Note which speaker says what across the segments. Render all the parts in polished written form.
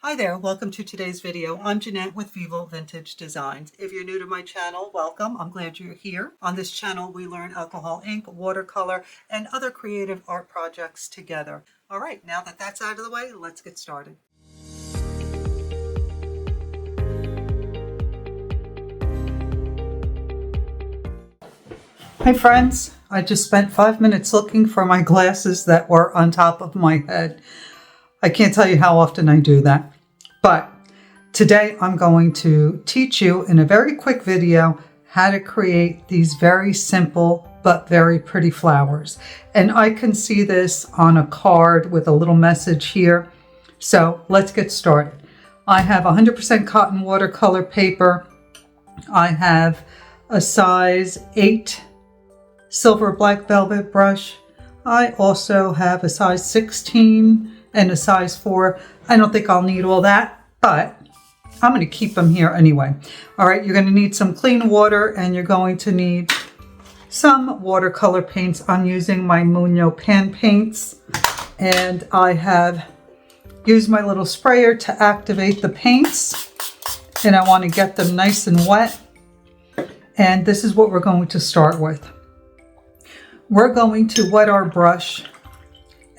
Speaker 1: Hi there, welcome to today's video. I'm Jeanette with Vivo Vintage Designs. If you're new to my channel, welcome. I'm glad you're here. On this channel, we learn alcohol ink, watercolor, and other creative art projects together. All right, now that that's out of the way, let's get started. Hi friends, I just spent 5 minutes looking for my glasses that were on top of my head. I can't tell you how often I do that. But today I'm going to teach you in a very quick video how to create these very simple but very pretty flowers. And I can see this on a card with a little message here. So let's get started. I have 100% cotton watercolor paper. I have a size 8 silver black velvet brush. I also have a size 16 and a size 4. I don't think I'll need all that, but I'm going to keep them here anyway. All right, you're going to need some clean water and you're going to need some watercolor paints. I'm using my Muño pan paints, and I have used my little sprayer to activate the paints, and I want to get them nice and wet. And this is what we're going to start with. We're going to wet our brush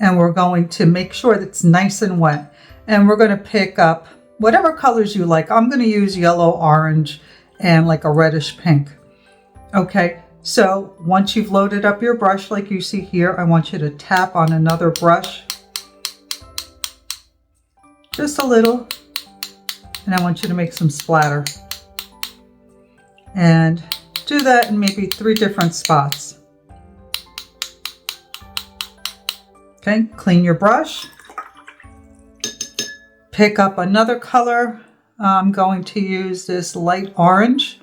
Speaker 1: and we're going to make sure that it's nice and wet. And we're going to pick up whatever colors you like. I'm going to use yellow, orange, and like a reddish pink. Okay, so once you've loaded up your brush like you see here, I want you to tap on another brush. Just a little. And I want you to make some splatter. And do that in maybe 3 different spots. Okay, clean your brush. Pick up another color. I'm going to use this light orange.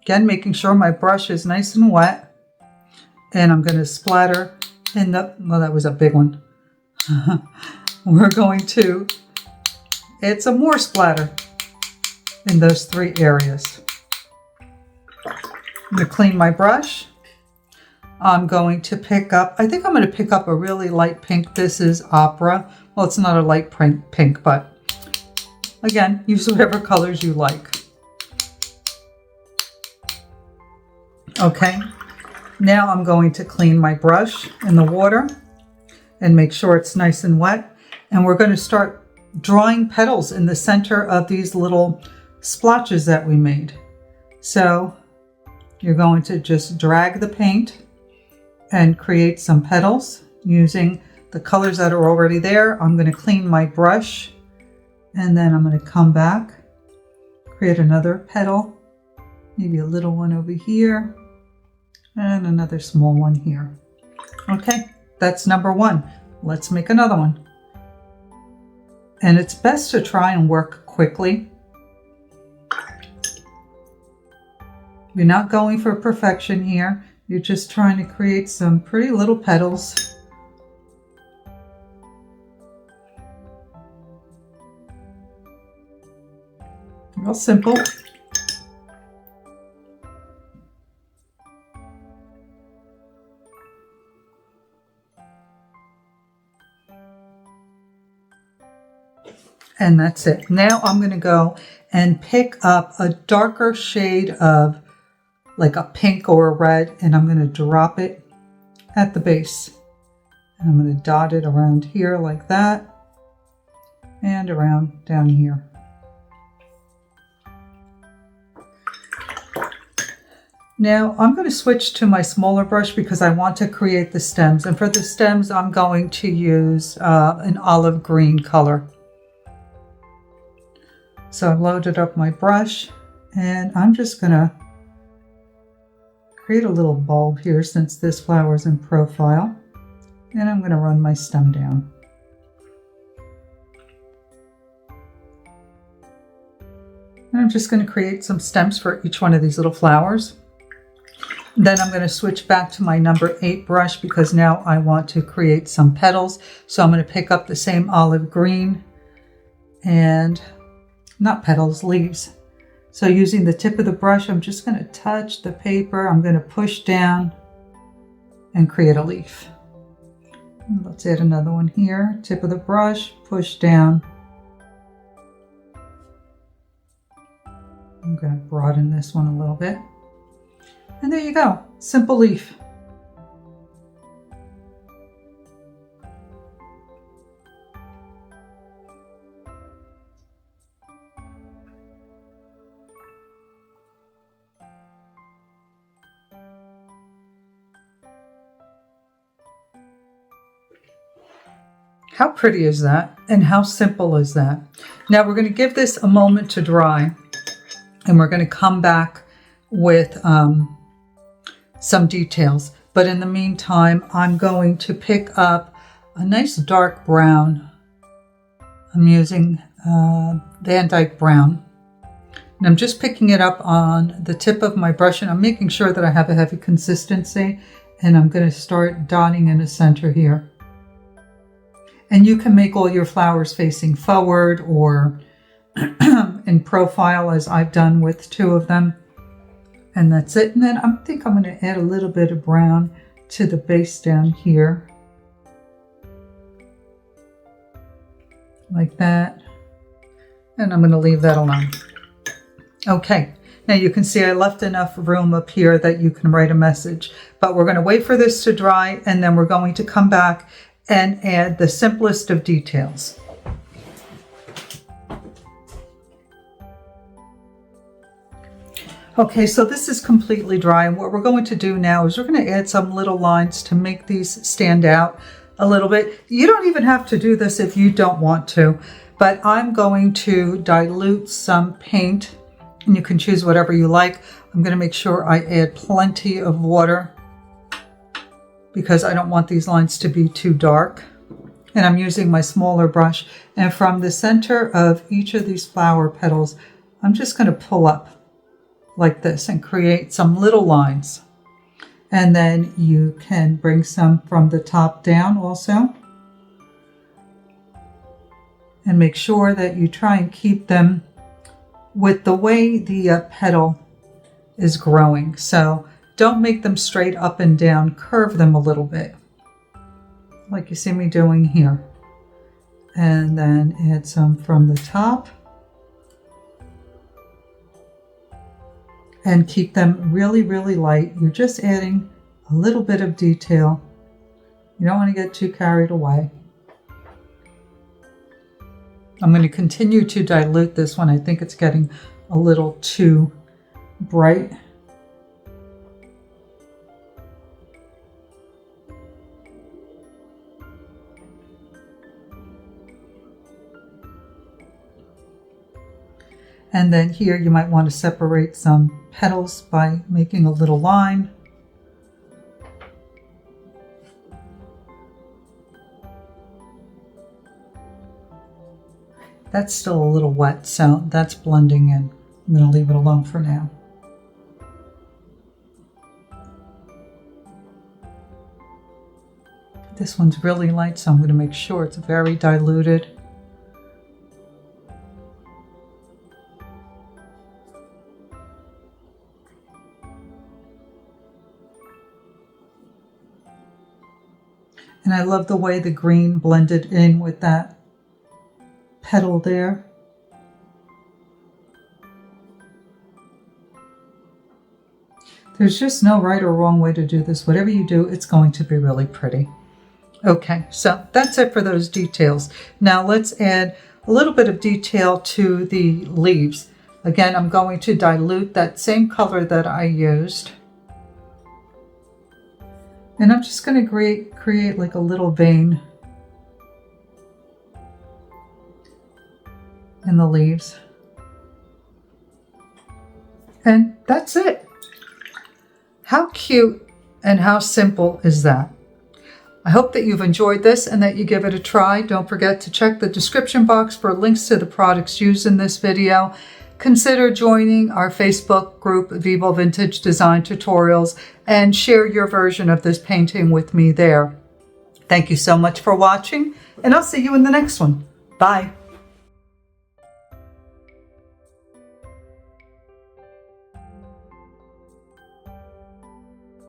Speaker 1: Again, making sure my brush is nice and wet. And I'm going to splatter in the, well, that was a big one. We're going to add some more splatter in those 3 areas. I'm going to clean my brush. I'm going to pick up, I think I'm going to pick up a really light pink. This is Opera. Well, it's not a light pink, but again, use whatever colors you like. Okay, now I'm going to clean my brush in the water and make sure it's nice and wet. And we're going to start drawing petals in the center of these little splotches that we made. So you're going to just drag the paint and create some petals using the colors that are already there. I'm going to clean my brush and then I'm going to come back, create another petal, maybe a little one over here and another small one here. Okay, that's number 1. Let's make another one. And it's best to try and work quickly. You're not going for perfection here. You're just trying to create some pretty little petals. Real simple. And that's it. Now I'm going to go and pick up a darker shade of like a pink or a red, and I'm going to drop it at the base. And I'm going to dot it around here like that, and around down here. Now I'm going to switch to my smaller brush because I want to create the stems. And for the stems, I'm going to use an olive green color. So I loaded up my brush, and I'm just going to create a little bulb here since this flower is in profile, and I'm going to run my stem down. And I'm just going to create some stems for each one of these little flowers. Then I'm going to switch back to my number 8 brush because now I want to create some petals. So I'm going to pick up the same olive green and not petals, leaves. So using the tip of the brush, I'm just going to touch the paper. I'm going to push down and create a leaf. And let's add another one here. Tip of the brush, push down I'm going to broaden this one a little bit. And there you go, simple leaf. How pretty is that? And how simple is that? Now we're going to give this a moment to dry, and we're going to come back with some details. But in the meantime, I'm going to pick up a nice dark brown. I'm using Van Dyke brown. And I'm just picking it up on the tip of my brush, and I'm making sure that I have a heavy consistency. And I'm going to start dotting in the center here. And you can make all your flowers facing forward or in profile, as I've done with 2 of them. And that's it. And then I think I'm going to add a little bit of brown to the base down here. Like that. And I'm going to leave that alone. Okay. Now you can see I left enough room up here that you can write a message. But we're going to wait for this to dry, and then we're going to come back and add the simplest of details. Okay, so this is completely dry, and what we're going to do now is we're going to add some little lines to make these stand out a little bit. You don't even have to do this if you don't want to, but I'm going to dilute some paint, and you can choose whatever you like. I'm going to make sure I add plenty of water, because I don't want these lines to be too dark. And I'm using my smaller brush. And from the center of each of these flower petals, I'm just going to pull up like this and create some little lines. And then you can bring some from the top down also. And make sure that you try and keep them with the way the petal is growing. So don't make them straight up and down, curve them a little bit, like you see me doing here. And then add some from the top. And keep them really, really light. You're just adding a little bit of detail. You don't want to get too carried away. I'm going to continue to dilute this one. I think it's getting a little too bright. And then here you might want to separate some petals by making a little line. That's still a little wet, so that's blending in. I'm going to leave it alone for now. This one's really light, so I'm going to make sure it's very diluted. And I love the way the green blended in with that petal there. There's just no right or wrong way to do this. Whatever you do, it's going to be really pretty. Okay, so that's it for those details. Now let's add a little bit of detail to the leaves. Again, I'm going to dilute that same color that I used. And I'm just going to create like a little vein in the leaves. And that's it. How cute and how simple is that? I hope that you've enjoyed this and that you give it a try. Don't forget to check the description box for links to the products used in this video. Consider joining our Facebook group, Vivo Vintage Design Tutorials, and share your version of this painting with me there. Thank you so much for watching, and I'll see you in the next one. Bye.